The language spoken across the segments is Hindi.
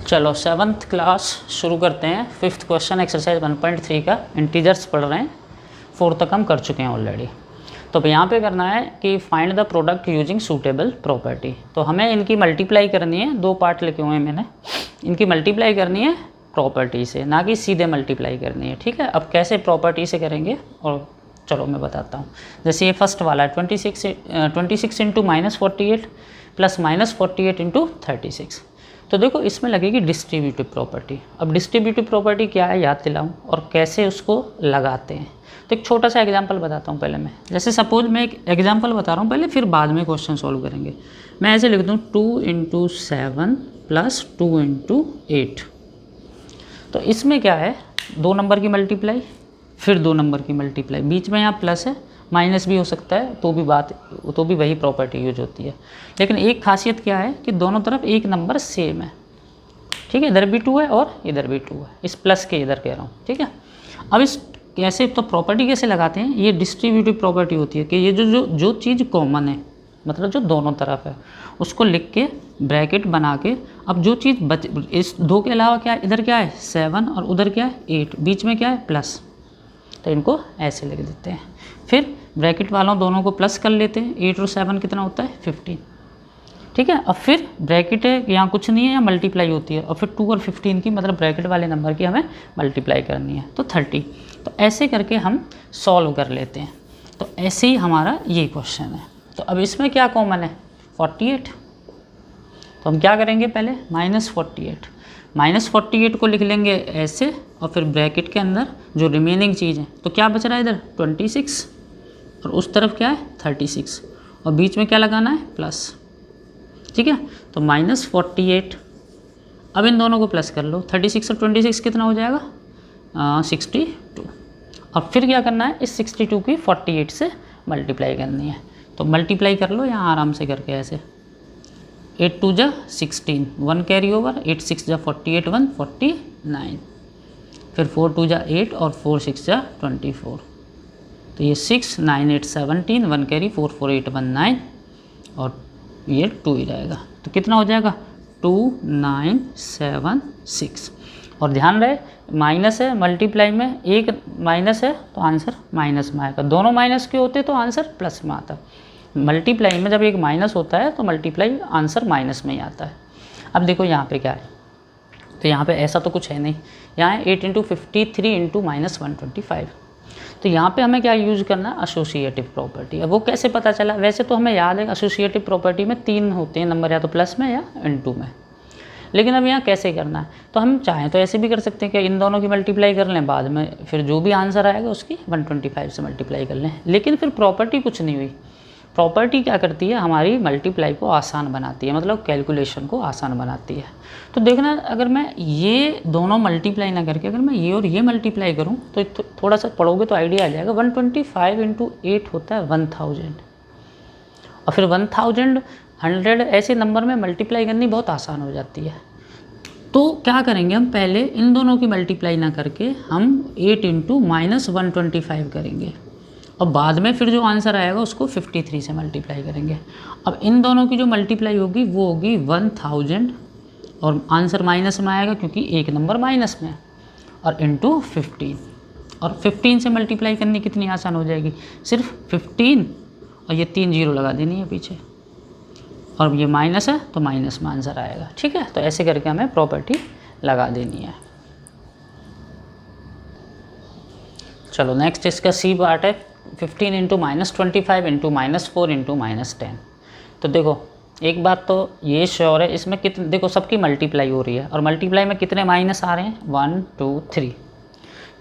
चलो 7th क्लास शुरू करते हैं। 5th क्वेश्चन एक्सरसाइज 1.3 का इंटीजर्स पढ़ रहे हैं। 4 तक हम कर चुके हैं ऑलरेडी। तो यहाँ पे करना है कि find the product using suitable property. तो हमें इनकी मल्टीप्लाई करनी है, 2 पार्ट लिखे हुए हैं मैंने। इनकी मल्टीप्लाई करनी है प्रॉपर्टी से, ना कि सीधे मल्टीप्लाई करनी है। ठीक है, अब कैसे प्रॉपर्टी से करेंगे और चलो मैं बताता हूँ। जैसे ये फर्स्ट वाला है 26 इंटू -48 प्लस -48 इंटू 36। तो देखो इसमें लगेगी डिस्ट्रीब्यूटिव प्रॉपर्टी। अब डिस्ट्रीब्यूटिव प्रॉपर्टी क्या है याद दिलाऊं और कैसे उसको लगाते हैं। तो एक छोटा सा एग्जांपल बताता हूँ पहले मैं। जैसे सपोज मैं एक एग्जांपल बता रहा हूँ पहले, फिर बाद में क्वेश्चन सॉल्व करेंगे। मैं ऐसे लिख दूँ 2 इंटू 7 प्लस 2 इंटू 8। तो इसमें क्या है, 2 नंबर की मल्टीप्लाई फिर 2 नंबर की मल्टीप्लाई, बीच में यहाँ प्लस है, माइनस भी हो सकता है, तो भी वही प्रॉपर्टी यूज होती है। लेकिन एक खासियत क्या है कि दोनों तरफ एक नंबर सेम है। ठीक है, इधर भी 2 है और इधर भी 2 है, इस प्लस के इधर कह रहा हूँ। ठीक है, अब इस कैसे तो प्रॉपर्टी कैसे लगाते हैं, ये डिस्ट्रीब्यूटिव प्रॉपर्टी होती है कि ये जो चीज़ कॉमन है, मतलब जो दोनों तरफ है, उसको लिख के ब्रैकेट बना के, अब जो चीज़ इस 2 के अलावा क्या है, इधर क्या है 7 और उधर क्या है 8, बीच में क्या है प्लस, तो इनको ऐसे लिख देते हैं। फिर ब्रैकेट वालों दोनों को प्लस कर लेते हैं, 8 और 7 कितना होता है 15। ठीक है, अब फिर ब्रैकेट है यहाँ कुछ नहीं है, यहाँ मल्टीप्लाई होती है, और फिर 2 और 15 की मतलब ब्रैकेट वाले नंबर की हमें मल्टीप्लाई करनी है, तो 30। तो ऐसे करके हम सॉल्व कर लेते हैं। तो ऐसे ही हमारा ये क्वेश्चन है। तो अब इसमें क्या कॉमन है 48। तो हम क्या करेंगे पहले -48 को लिख लेंगे ऐसे, और फिर ब्रैकेट के अंदर जो रिमेनिंग चीज़ है, तो क्या बच रहा है इधर 26 और उस तरफ क्या है 36, और बीच में क्या लगाना है प्लस। ठीक है, तो -48, अब इन दोनों को प्लस कर लो, 36 और 26 कितना हो जाएगा 62। अब फिर क्या करना है, इस 62 की 48 से मल्टीप्लाई करनी है। तो मल्टीप्लाई कर लो यहाँ आराम से करके ऐसे, 8 2 जा 16, 1 कैरी ओवर, 8 6 जा 48, 1 49, फिर 4 2 जा 8 और 4 6 जा 24। तो ये 6 9 8 17, 1 कैरी, 4 4 8 1 9, और ये 2 ही रहेगा। तो कितना हो जाएगा 2976। और ध्यान रहे माइनस है, मल्टीप्लाई में एक माइनस है तो आंसर माइनस में आएगा, दोनों माइनस के होते तो आंसर प्लस में आता। मल्टीप्लाई में जब एक माइनस होता है तो मल्टीप्लाई आंसर माइनस में ही आता है। अब देखो यहाँ पे क्या है, तो यहाँ पे ऐसा तो कुछ है नहीं, यहाँ है 8 इंटू 53 इंटू -125। तो यहाँ पे हमें क्या यूज़ करना है, एसोसिएटिव प्रॉपर्टी। अब वो कैसे पता चला, वैसे तो हमें याद है एसोसिएटिव प्रॉपर्टी में 3 होते हैं नंबर, या तो प्लस में या इनटू में। लेकिन अब यहाँ कैसे करना है, तो हम चाहें तो ऐसे भी कर सकते हैं कि इन दोनों की मल्टीप्लाई कर लें, बाद में फिर जो भी आंसर आएगा उसकी 125 से मल्टीप्लाई कर लें। लेकिन फिर प्रॉपर्टी कुछ नहीं हुई। प्रॉपर्टी क्या करती है, हमारी मल्टीप्लाई को आसान बनाती है, मतलब कैलकुलेशन को आसान बनाती है। तो देखना, अगर मैं ये दोनों मल्टीप्लाई ना करके अगर मैं ये और ये मल्टीप्लाई करूं तो थोड़ा सा पढ़ोगे तो आइडिया आ जाएगा। 125 इंटू 8 होता है 1000, और फिर 1000 100 ऐसे नंबर में मल्टीप्लाई करनी बहुत आसान हो जाती है। तो क्या करेंगे, हम पहले इन दोनों की मल्टीप्लाई ना करके हम 8 इंटू -125 करेंगे, और बाद में फिर जो आंसर आएगा उसको 53 से मल्टीप्लाई करेंगे। अब इन दोनों की जो मल्टीप्लाई होगी वो होगी 1000, और आंसर माइनस में आएगा क्योंकि एक नंबर माइनस में है, और इंटू 15। और 15 से मल्टीप्लाई करनी कितनी आसान हो जाएगी, सिर्फ 15 और ये 3 0 लगा देनी है पीछे, और ये माइनस है तो माइनस में आंसर आएगा। ठीक है, तो ऐसे करके हमें प्रॉपर्टी लगा देनी है। चलो नेक्स्ट इसका सी पार्ट है 15 इंटू -25 इंटू -4 इंटू -10। तो देखो एक बात तो ये श्योर है, इसमें कितने, देखो सबकी मल्टीप्लाई हो रही है, और मल्टीप्लाई में कितने माइनस आ रहे हैं 1 2 3,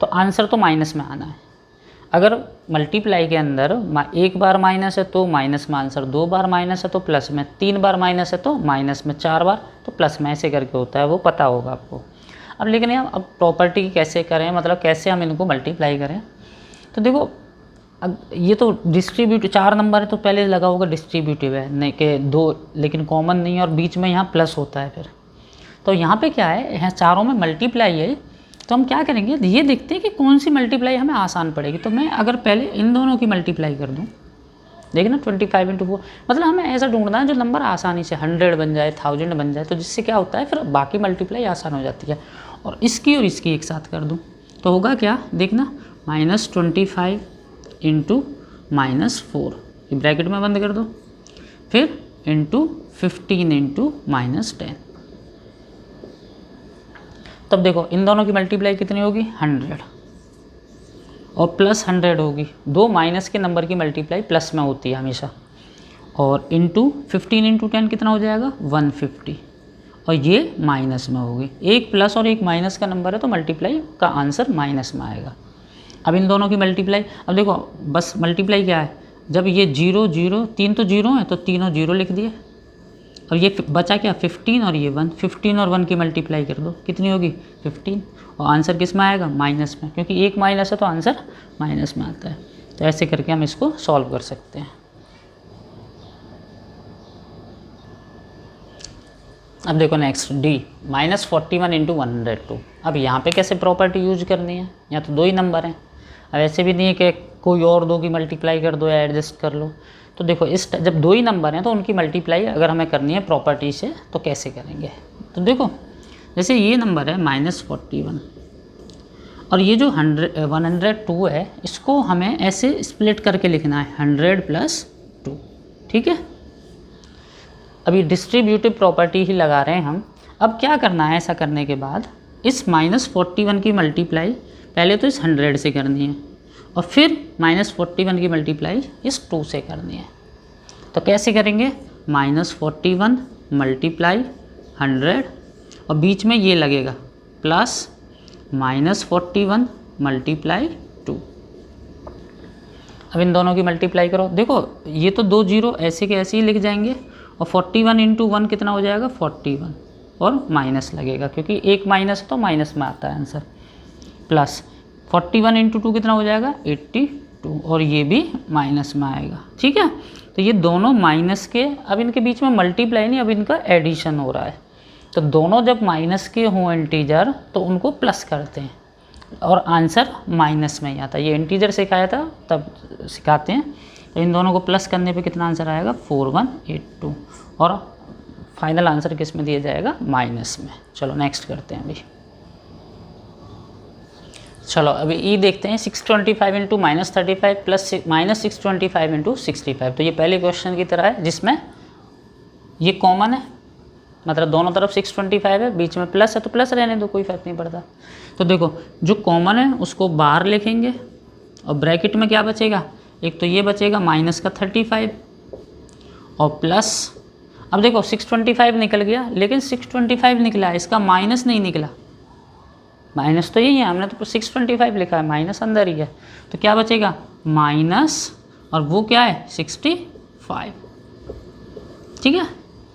तो आंसर तो माइनस में आना है। अगर मल्टीप्लाई के अंदर एक बार माइनस है तो माइनस में आंसर, 2 बार माइनस है तो प्लस में, 3 बार माइनस है तो माइनस में, 4 बार तो प्लस में, ऐसे करके होता है, वो पता होगा आपको। अब लेकिन यार अब प्रॉपर्टी कैसे करें, मतलब कैसे हम इनको मल्टीप्लाई करें। तो देखो अब ये तो डिस्ट्रीब्यूटिव 4 नंबर है तो पहले लगा होगा डिस्ट्रीब्यूटिव है, नहीं कि 2, लेकिन कॉमन नहीं है, और बीच में यहाँ प्लस होता है। फिर तो यहाँ पे क्या है, यहाँ चारों में मल्टीप्लाई है, तो हम क्या करेंगे, ये देखते हैं कि कौन सी मल्टीप्लाई हमें आसान पड़ेगी। तो मैं अगर पहले इन दोनों की मल्टीप्लाई कर दूँ देखिए ना 25 इंटू 4, मतलब हमें ऐसा ढूंढना है जो नंबर आसानी से 100 बन जाए, 1000 बन जाए, तो जिससे क्या होता है फिर बाकी मल्टीप्लाई आसान हो जाती है। और इसकी एक साथ कर दूँ तो होगा क्या, देखना -25 इंटू -4, ये ब्रैकेट में बंद कर दो, फिर इंटू 15 इंटू -10। तब देखो इन दोनों की मल्टीप्लाई कितनी होगी 100 और प्लस 100 होगी। दो माइनस के नंबर की मल्टीप्लाई प्लस में होती है हमेशा। और इंटू 15 इंटू 10 कितना हो जाएगा 150, और ये माइनस में होगी। एक प्लस और एक माइनस का नंबर है तो मल्टीप्लाई का आंसर माइनस में आएगा। अब इन दोनों की मल्टीप्लाई, अब देखो बस मल्टीप्लाई क्या है, जब ये 0 0 3 तो 0 है तो तीनों 0 लिख दिए। अब ये बचा क्या 15 और ये 1, 15 और 1 की मल्टीप्लाई कर दो, कितनी होगी 15, और आंसर किस में आएगा माइनस में, क्योंकि एक माइनस है तो आंसर माइनस में आता है। तो ऐसे करके हम इसको सॉल्व कर सकते हैं। अब देखो नेक्स्ट D -41 इंटू 102। अब यहाँ पे कैसे प्रॉपर्टी यूज करनी है, यहाँ तो दो ही नंबर हैं। अब ऐसे भी नहीं है कि कोई और दो की मल्टीप्लाई कर दो या एडजस्ट कर लो। तो देखो इस जब दो ही नंबर हैं तो उनकी मल्टीप्लाई अगर हमें करनी है प्रॉपर्टी से तो कैसे करेंगे। तो देखो जैसे ये नंबर है -41 और ये जो 102 है, इसको हमें ऐसे स्प्लिट करके लिखना है 100 + 2, ठीक है। अभी डिस्ट्रीब्यूटिव प्रॉपर्टी ही लगा रहे हैं हम। अब क्या करना है, ऐसा करने के बाद इस -41 की मल्टीप्लाई पहले तो इस 100 से करनी है और फिर -41 की मल्टीप्लाई इस 2 से करनी है। तो कैसे करेंगे, -41 × 100 और बीच में ये लगेगा प्लस -41 × 2। अब इन दोनों की मल्टीप्लाई करो, देखो ये तो दो जीरो ऐसे के ऐसे ही लिख जाएंगे और 41 इंटू 1 कितना हो जाएगा 41 और माइनस लगेगा क्योंकि एक माइनस तो माइनस में आता है आंसर, प्लस 41 इंटू 2 कितना हो जाएगा 82 और ये भी माइनस में आएगा, ठीक है। तो ये दोनों माइनस के, अब इनके बीच में मल्टीप्लाई नहीं, अब इनका एडिशन हो रहा है। तो दोनों जब माइनस के हों इंटीजर तो उनको प्लस करते हैं और आंसर माइनस में ही आता है। ये इंटीजर सिखाया था तब सिखाते हैं। तो इन दोनों को प्लस करने पे कितना आंसर आएगा 4182 और फाइनल आंसर किस में दिया जाएगा माइनस में। चलो नेक्स्ट करते हैं अभी। चलो अभी ई देखते हैं 625 इंटू -35 प्लस -625 इंटू 65। तो ये पहले क्वेश्चन की तरह है जिसमें ये कॉमन है, मतलब दोनों तरफ 625 है, बीच में प्लस है तो प्लस रहने दो, कोई फर्क नहीं पड़ता। तो देखो जो कॉमन है उसको बाहर लिखेंगे और ब्रैकेट में क्या बचेगा, एक तो ये बचेगा माइनस का 35 और प्लस, अब देखो 625 निकल गया लेकिन 625 निकला, इसका माइनस नहीं निकला, माइनस तो यही है, हमने तो 625 लिखा है, माइनस अंदर ही है। तो क्या बचेगा माइनस और वो क्या है 65, ठीक है।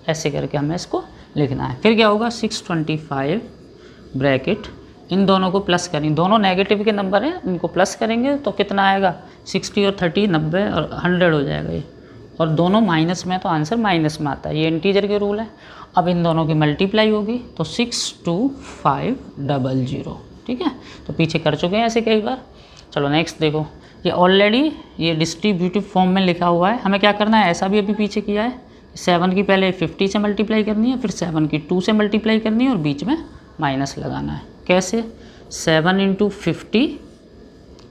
ऐसे करके हमें इसको लिखना है। फिर क्या होगा 625 ब्रैकेट, इन दोनों को प्लस करेंगे, दोनों नेगेटिव के नंबर हैं, इनको प्लस करेंगे तो कितना आएगा 60 और 30 90 और 100 हो जाएगा ये, और दोनों माइनस में तो आंसर माइनस में आता है, ये इंटीजर के रूल है। अब इन दोनों की मल्टीप्लाई होगी तो 62500, ठीक है। तो पीछे कर चुके हैं ऐसे कई बार। चलो नेक्स्ट देखो, ये ऑलरेडी ये डिस्ट्रीब्यूटिव फॉर्म में लिखा हुआ है, हमें क्या करना है, ऐसा भी अभी पीछे किया है। 7 की पहले 50 से मल्टीप्लाई करनी है, फिर 7 की 2 से मल्टीप्लाई करनी है और बीच में माइनस लगाना है। कैसे 7 इंटू 50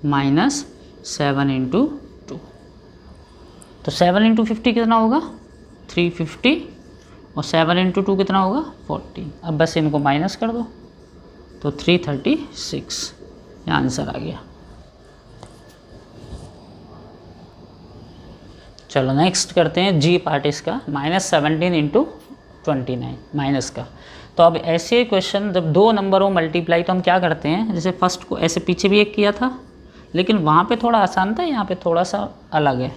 माइनस 7 इंटू 2, तो 7 इंटू 50 कितना होगा 350 और 7 इंटू 2 कितना होगा 40। अब बस इनको माइनस कर दो तो 336, ये आंसर आ गया। चलो नेक्स्ट करते हैं जी पार्ट इसका, -17 इंटू 29 माइनस का। तो अब ऐसे क्वेश्चन जब दो नंबर हो मल्टीप्लाई तो हम क्या करते हैं, जैसे फर्स्ट को ऐसे पीछे भी एक किया था लेकिन वहाँ पे थोड़ा आसान था, यहाँ पे थोड़ा सा अलग है।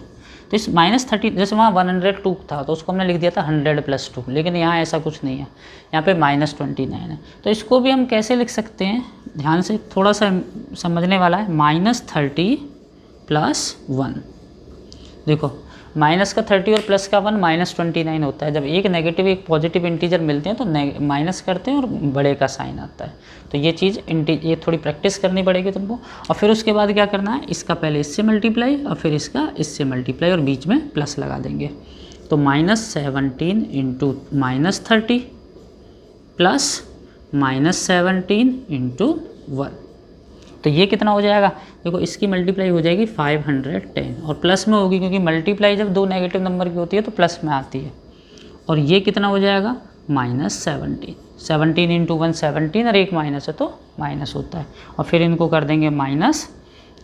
तो इस -30 जैसे वहाँ 102 था तो उसको हमने लिख दिया था 100 + 2, लेकिन यहाँ ऐसा कुछ नहीं है, यहाँ पे -29 है। तो इसको भी हम कैसे लिख सकते हैं, ध्यान से थोड़ा सा समझने वाला है। -30 + 1, देखो माइनस का 30 और प्लस का 1 -29 होता है। जब एक नेगेटिव एक पॉजिटिव इंटीजर मिलते हैं तो माइनस करते हैं और बड़े का साइन आता है। तो ये चीज़ ये थोड़ी प्रैक्टिस करनी पड़ेगी तुमको। और फिर उसके बाद क्या करना है, इसका पहले इससे मल्टीप्लाई और फिर इसका इससे मल्टीप्लाई और बीच में प्लस लगा देंगे। तो -17 इंटू -30 प्लस -17 इंटू 1, तो ये कितना हो जाएगा, देखो इसकी मल्टीप्लाई हो जाएगी 510 और प्लस में होगी क्योंकि मल्टीप्लाई जब दो नेगेटिव नंबर की होती है तो प्लस में आती है। और ये कितना हो जाएगा -17, 17 इंटू 1 17 और एक माइनस है तो माइनस होता है। और फिर इनको कर देंगे माइनस,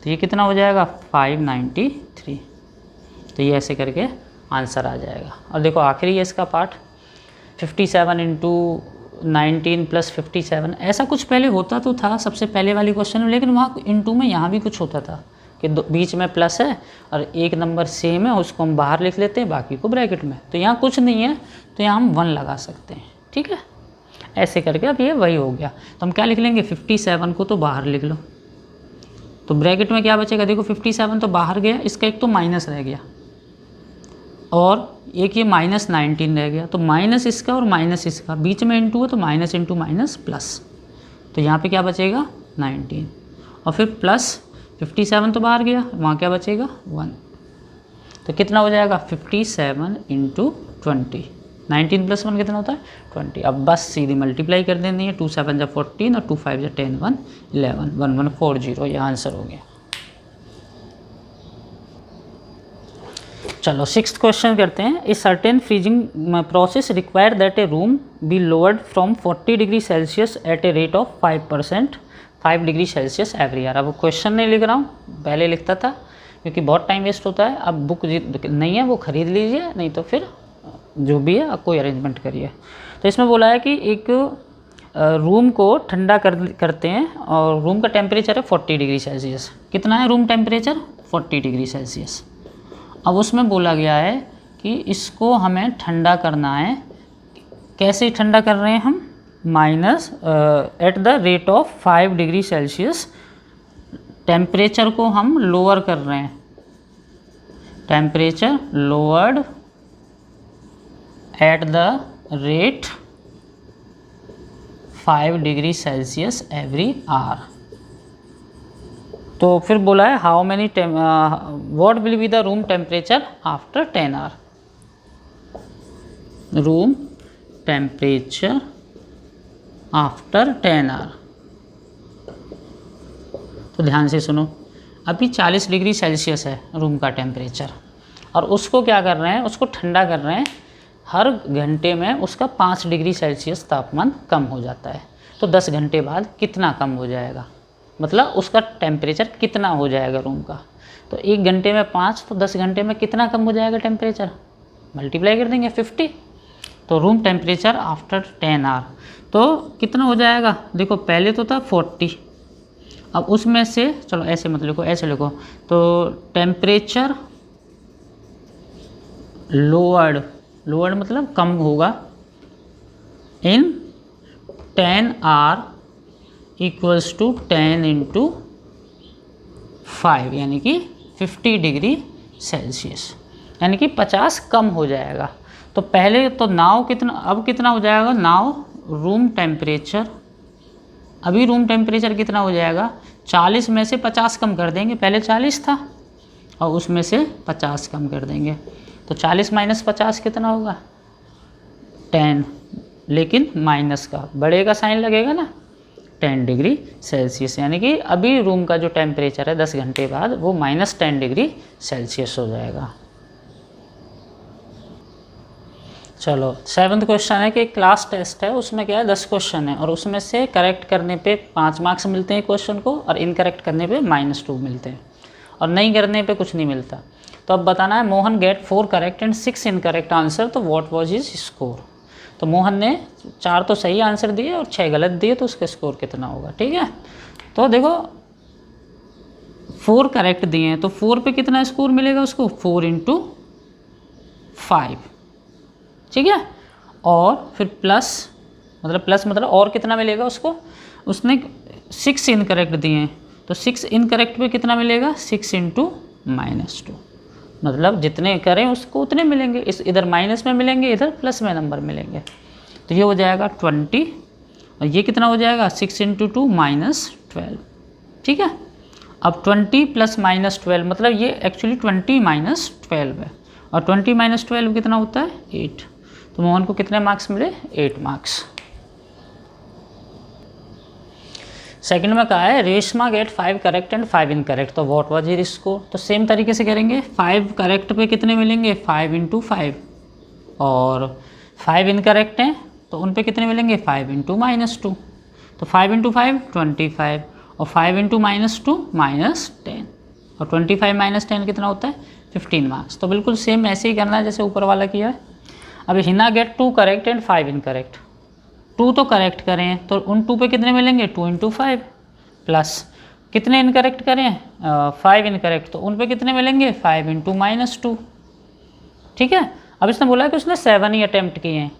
तो ये कितना हो जाएगा 593। तो ये ऐसे करके आंसर आ जाएगा। और देखो आखिरी है इसका पार्ट 57 इंटू 19 प्लस 57, ऐसा कुछ पहले होता तो था सबसे पहले वाली क्वेश्चन में, लेकिन वहाँ इंटू में यहाँ भी कुछ होता था कि बीच में प्लस है और एक नंबर सेम है, उसको हम बाहर लिख लेते हैं बाकी को ब्रैकेट में। तो यहाँ कुछ नहीं है तो यहाँ हम 1 लगा सकते हैं, ठीक है। ऐसे करके अब ये वही हो गया। तो हम क्या लिख लेंगे 57 को तो बाहर लिख लो, तो ब्रैकेट में क्या बचेगा, देखो 57 तो बाहर गया, इसका एक तो माइनस रह गया और एक ये -19 रह गया, तो माइनस इसका और माइनस इसका, बीच में इंटू है तो माइनस इंटू माइनस प्लस, तो यहाँ पे क्या बचेगा 19 और फिर प्लस 57 तो बाहर गया, वहाँ क्या बचेगा 1, तो कितना हो जाएगा 57 इंटू 20, 19 प्लस 1 कितना होता है 20। अब बस सीधी मल्टीप्लाई कर देनी है, 2 7 जा 14 और 2 5 जा 10 1 11 1140, ये आंसर हो गया। चलो 6th क्वेश्चन करते हैं। A certain freezing process require that a room be lowered from 40 degree Celsius at a rate of 5% 5 degree Celsius every year. अब क्वेश्चन नहीं लिख रहा हूँ, पहले लिखता था क्योंकि बहुत टाइम वेस्ट होता है। अब बुक नहीं है वो ख़रीद लीजिए, नहीं तो फिर जो भी है कोई अरेंजमेंट करिए। तो इसमें बोला है कि एक रूम को ठंडा करते हैं और रूम का टेम्परेचर है 40 डिग्री सेल्सियस। कितना है रूम टेम्परेचर 40 डिग्री सेल्सियस। अब उसमें बोला गया है कि इसको हमें ठंडा करना है। कैसे ठंडा कर रहे हैं हम, minus at the rate of 5 degree Celsius, temperature को हम लोअर कर रहे हैं, temperature lowered at the rate 5 degree Celsius every hour. तो फिर बोला है how many what will be the room temperature after 10 hour, room temperature after 10 hour. तो ध्यान से सुनो, अभी 40 डिग्री सेल्सियस है रूम का टेम्परेचर और उसको क्या कर रहे हैं, उसको ठंडा कर रहे हैं। हर घंटे में उसका 5 डिग्री सेल्सियस तापमान कम हो जाता है। तो 10 घंटे बाद कितना कम हो जाएगा, मतलब उसका टेम्परेचर कितना हो जाएगा रूम का। तो 1 घंटे में 5, तो 10 घंटे में कितना कम हो जाएगा टेम्परेचर, मल्टीप्लाई कर देंगे 50। तो रूम टेम्परेचर आफ्टर 10 आवर तो कितना हो जाएगा, देखो पहले तो था 40, अब उसमें से चलो ऐसे मत लिखो, ऐसे लिखो, तो टेम्परेचर लोअर्ड मतलब कम होगा इन 10 आवर इक्वल्स टू 10 इंटू 5 यानी कि 50 डिग्री सेल्सियस, यानी कि 50 कम हो जाएगा। तो पहले तो नाउ कितना, अब कितना हो जाएगा, नाउ रूम टेम्परेचर, अभी रूम टेम्परेचर कितना हो जाएगा, 40 में से 50 कम कर देंगे, पहले 40 था और उसमें से 50 कम कर देंगे। तो 40 माइनस 50 कितना होगा 10, लेकिन माइनस का बड़े का साइन लगेगा ना, 10 डिग्री सेल्सियस, यानी कि अभी रूम का जो टेम्परेचर है 10 घंटे बाद वो -10 डिग्री सेल्सियस हो जाएगा। चलो 7th क्वेश्चन है कि क्लास टेस्ट है, उसमें क्या है 10 क्वेश्चन है और उसमें से करेक्ट करने पे 5 मार्क्स मिलते हैं क्वेश्चन को और इनकरेक्ट करने पे -2 मिलते हैं और नहीं करने पे कुछ नहीं मिलता। तो अब बताना है Mohan get 4 correct and 6 incorrect answer, तो व्हाट वाज हिज स्कोर। तो मोहन ने 4 तो सही आंसर दिए और 6 गलत दिए, तो उसका स्कोर कितना होगा, ठीक है। तो देखो 4 करेक्ट दिए हैं तो 4 पे कितना स्कोर मिलेगा उसको, 4 इंटू 5, ठीक है। और फिर प्लस मतलब और कितना मिलेगा उसको, उसने 6 इनकरेक्ट दिए हैं तो 6 इनकरेक्ट पे कितना मिलेगा, 6 इंटू -2, मतलब जितने करें उसको उतने मिलेंगे, इस इधर माइनस में मिलेंगे, इधर प्लस में नंबर मिलेंगे। तो ये हो जाएगा 20 और ये कितना हो जाएगा 6 × 2 -12। ठीक है, अब 20 + -12 मतलब ये एक्चुअली 20 - 12 है, और 20 - 12 कितना होता है 8। तो मोहन को कितने मार्क्स मिले 8 मार्क्स। सेकंड में कहा है Reshma get 5 correct and 5 incorrect, तो व्हाट वाज हियर स्कोर। तो सेम तरीके से करेंगे, 5 करेक्ट पे कितने मिलेंगे 5 × 5, और 5 इनकरेक्ट हैं तो उन पे कितने मिलेंगे 5 × -2। तो 5 × 5 25, और 5 × -2 -10, और 25 - 10 कितना होता है 15 मार्क्स। तो बिल्कुल सेम ऐसे ही करना है जैसे ऊपर वाला किया है। अब Hina get 2 correct and 5 incorrect, 2 तो करेक्ट करें तो उन 2 पे कितने मिलेंगे 2 × 5, प्लस कितने इनकरेक्ट करें 5 इनकरेक्ट, तो उन पे कितने मिलेंगे 5 × -2। ठीक है, अब इसने बोला है कि उसने 7 ही अटैम्प्ट किए हैं,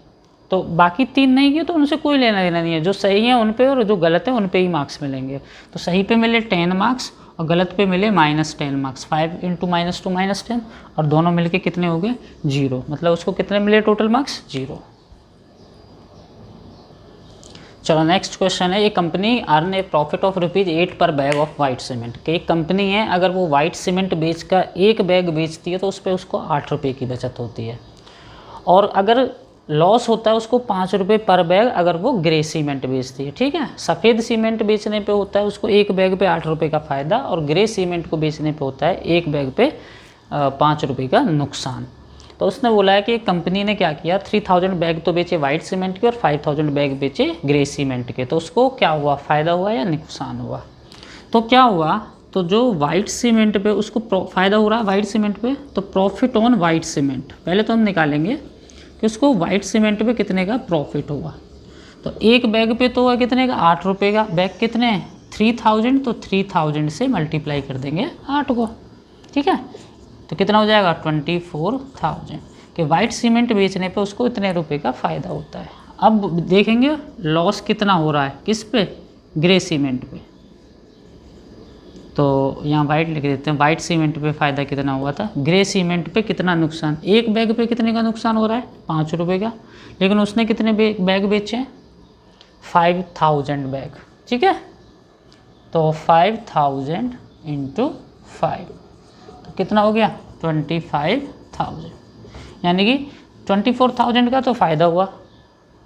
तो बाकी 3 नहीं किए तो उनसे कोई लेना देना नहीं है, जो सही है उन पे और जो गलत है उन पे ही मार्क्स मिलेंगे। तो सही पे मिले 10 मार्क्स और गलत पे मिले -10 मार्क्स, 5 × -2 -10, और दोनों मिलके कितने हो गए 0, मतलब उसको कितने मिले टोटल मार्क्स 0। चलो नेक्स्ट क्वेश्चन है, ये company earn A profit of ₹8 पर बैग ऑफ वाइट सीमेंट। कि एक कंपनी है अगर वो वाइट सीमेंट बेच कर एक बैग बेचती है तो उस पर उसको 8 रुपये की बचत होती है, और अगर लॉस होता है उसको 5 रुपये पर बैग अगर वो ग्रे सीमेंट बेचती है। ठीक है, सफ़ेद सीमेंट बेचने पे होता है उसको एक बैग पे 8 रुपये का फ़ायदा, और ग्रे सीमेंट को बेचने पे होता है एक बैग पे 5 रुपये का नुकसान। तो उसने बोला है कि कंपनी ने क्या किया 3000 बैग तो बेचे वाइट सीमेंट के और 5000 बैग बेचे ग्रे सीमेंट के, तो उसको क्या हुआ फ़ायदा हुआ या नुकसान हुआ। तो क्या हुआ, तो जो वाइट सीमेंट पे उसको फ़ायदा हो रहा है वाइट सीमेंट पे, तो प्रॉफिट ऑन वाइट सीमेंट पहले तो हम निकालेंगे कि उसको वाइट सीमेंट पे कितने का प्रॉफिट हुआ। तो एक बैग पे तो हुआ कितने का 8 रुपये का, बैग कितने 3000, तो 3000 से मल्टीप्लाई कर देंगे 8 को। ठीक है, तो कितना हो जाएगा 24,000 कि वाइट सीमेंट बेचने पे उसको इतने रुपए का फ़ायदा होता है। अब देखेंगे लॉस कितना हो रहा है किस पे ग्रे सीमेंट पे, तो यहाँ वाइट लिख देते हैं, वाइट सीमेंट पे फ़ायदा कितना हुआ था, ग्रे सीमेंट पे कितना नुकसान, एक बैग पे कितने का नुकसान हो रहा है 5 रुपये का, लेकिन उसने कितने बैग बेचे हैं 5000 बैग। ठीक है, तो 5000 × 5 तो कितना हो गया 25,000, यानी कि 24,000 का तो फ़ायदा हुआ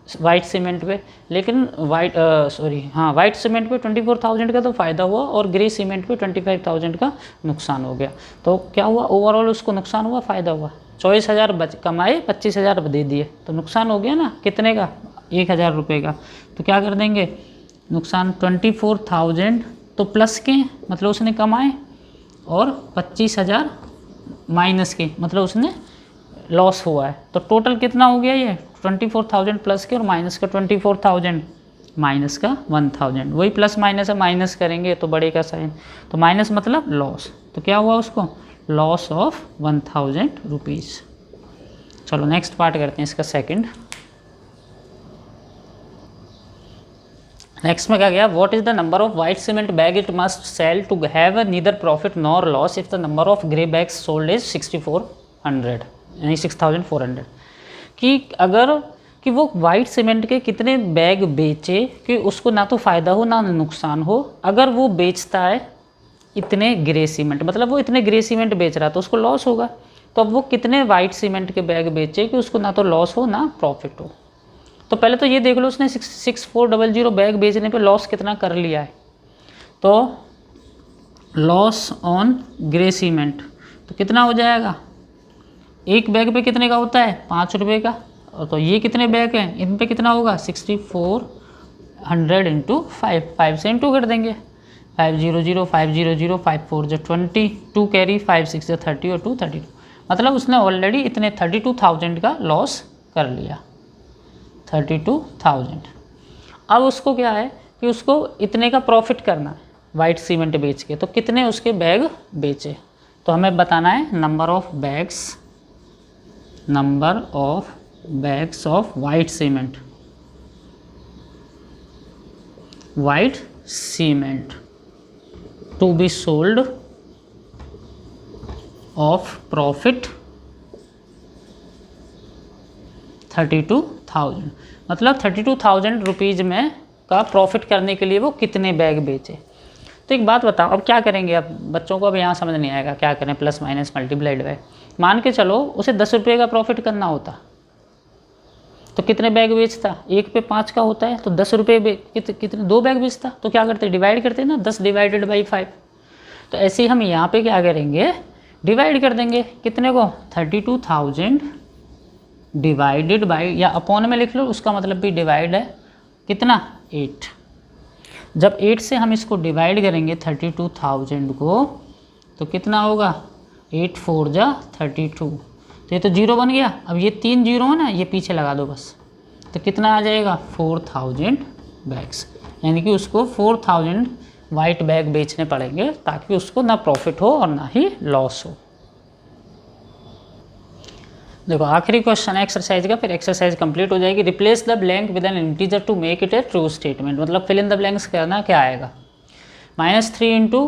वाइट सीमेंट पे, लेकिन वाइट सीमेंट पे 24,000 का तो फ़ायदा हुआ और ग्रे सीमेंट पे 25,000 का नुकसान हो गया। तो क्या हुआ ओवरऑल उसको नुकसान हुआ फ़ायदा हुआ, 24,000 कमाए 25,000 दे दिए, तो नुकसान हो गया ना कितने का 1,000 रुपये का। तो क्या कर देंगे नुकसान 24,000 तो प्लस के मतलब उसने कमाए, और 25,000 माइनस के मतलब उसने लॉस हुआ है। तो टोटल कितना हो गया ये 24,000 प्लस के और माइनस का 24,000 माइनस का 1,000, वही प्लस माइनस है माइनस करेंगे तो बड़े का साइन, तो माइनस मतलब लॉस, तो क्या हुआ उसको लॉस ऑफ 1,000 रुपीज़। चलो नेक्स्ट पार्ट करते हैं इसका सेकंड। नेक्स्ट में क्या गया what is the number of white cement bag it must sell to have neither profit nor loss if the number of grey bags sold is 6,400 यानी 6,400, कि अगर कि वो वाइट सीमेंट के कितने बैग बेचे कि उसको ना तो फ़ायदा हो ना नुकसान हो। अगर वो बेचता है इतने ग्रे सीमेंट मतलब वो इतने ग्रे सीमेंट बेच रहा है तो उसको लॉस होगा, तो अब वो कितने वाइट सीमेंट के बैग बेचे कि उसको ना तो लॉस हो ना प्रॉफिट हो। तो पहले तो ये देख लो उसने 6,400 बैग बेचने पे लॉस कितना कर लिया है, तो लॉस ऑन ग्रे सीमेंट तो कितना हो जाएगा, एक बैग पे कितने का होता है 5 रुपये का, तो ये कितने बैग हैं इन पे कितना होगा 6,400 × 5 से इंटू कर देंगे 500 500 5 4 जो 20 2 कैरी 5 6 जो 30 और 2 32, मतलब उसने ऑलरेडी इतने 32,000 का लॉस कर लिया 32,000। अब उसको क्या है कि उसको इतने का प्रॉफिट करना है वाइट सीमेंट बेच के, तो कितने उसके बैग बेचे, तो हमें बताना है number of bags of white cement to be sold of profit 32,000, मतलब 32,000 रुपीज़ में का प्रॉफिट करने के लिए वो कितने बैग बेचे। तो एक बात बताओ, अब क्या करेंगे, अब बच्चों को अब यहाँ समझ नहीं आएगा क्या करें, प्लस माइनस मल्टीप्लाइड बाय। मान के चलो उसे 10 रुपये का प्रॉफिट करना होता तो कितने बैग बेचता, 1 पे 5 का होता है तो 10 रुपये कितने 2 बैग बेचता। तो क्या करते, डिवाइड करते ना, 10 डिवाइडेड बाई 5। तो ऐसे ही हम यहाँ पे क्या करेंगे, डिवाइड कर देंगे कितने को, 32,000 डिवाइडेड बाई, या अपॉन में लिख लो, उसका मतलब भी डिवाइड है कितना, 8। जब 8 से हम इसको डिवाइड करेंगे 32,000 को तो कितना होगा, 8 4 जा 32, तो ये तो जीरो बन गया। अब ये 3 जीरो है ना, ये पीछे लगा दो बस, तो कितना आ जाएगा 4,000 बैग्स, यानी कि उसको 4,000 वाइट बैग बेचने पड़ेंगे ताकि उसको ना प्रॉफिट हो और ना ही लॉस हो। देखो आखिरी क्वेश्चन है एक्सरसाइज का, फिर एक्सरसाइज कंप्लीट हो जाएगी। Replace the blank with an integer to make it a true statement, मतलब फिल इन द ब्लैंक्स करना, क्या आएगा, -3 इंटू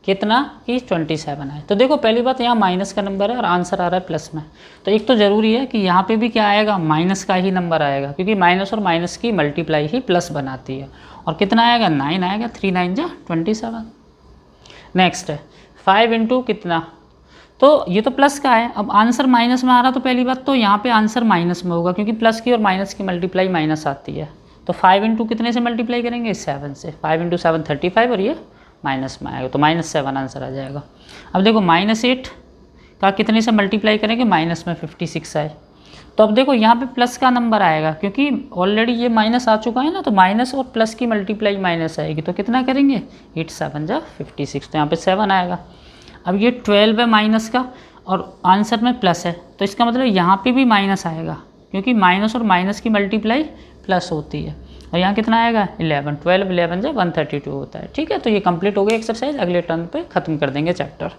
कितना कि 27 है। तो देखो पहली बात, यहाँ माइनस का नंबर है और आंसर आ रहा है प्लस में, तो एक तो ज़रूरी है कि यहाँ पे भी क्या आएगा, माइनस का ही नंबर आएगा, क्योंकि माइनस और माइनस की मल्टीप्लाई ही प्लस बनाती है। और कितना आएगा, 9 आएगा, 3 9 जा 27। नेक्स्ट है 5 इंटू कितना, तो ये तो प्लस का है, अब आंसर माइनस में आ रहा, तो पहली बात तो यहाँ पे आंसर माइनस में होगा, क्योंकि प्लस की और माइनस की मल्टीप्लाई माइनस आती है। तो 5 इंटू कितने से मल्टीप्लाई करेंगे, 7 से, 5 इंटू 7 35, और ये माइनस में आएगा, तो -7 आंसर आ जाएगा। अब देखो -8 का कितने से मल्टीप्लाई करेंगे, माइनस में 56 आए, तो अब देखो यहाँ पे प्लस का नंबर आएगा, क्योंकि ऑलरेडी ये माइनस आ चुका है ना, तो माइनस और प्लस की मल्टीप्लाई माइनस आएगी, तो कितना करेंगे, 8 7 जा 56, तो यहाँ पे 7 आएगा। अब ये 12 है माइनस का और आंसर में प्लस है, तो इसका मतलब यहाँ पे भी माइनस आएगा, क्योंकि माइनस और माइनस की मल्टीप्लाई प्लस होती है। और यहाँ कितना आएगा, 11, 12 11 जा 132 होता है। ठीक है, तो ये कंप्लीट हो गया एक्सरसाइज, अगले टर्न पे ख़त्म कर देंगे चैप्टर।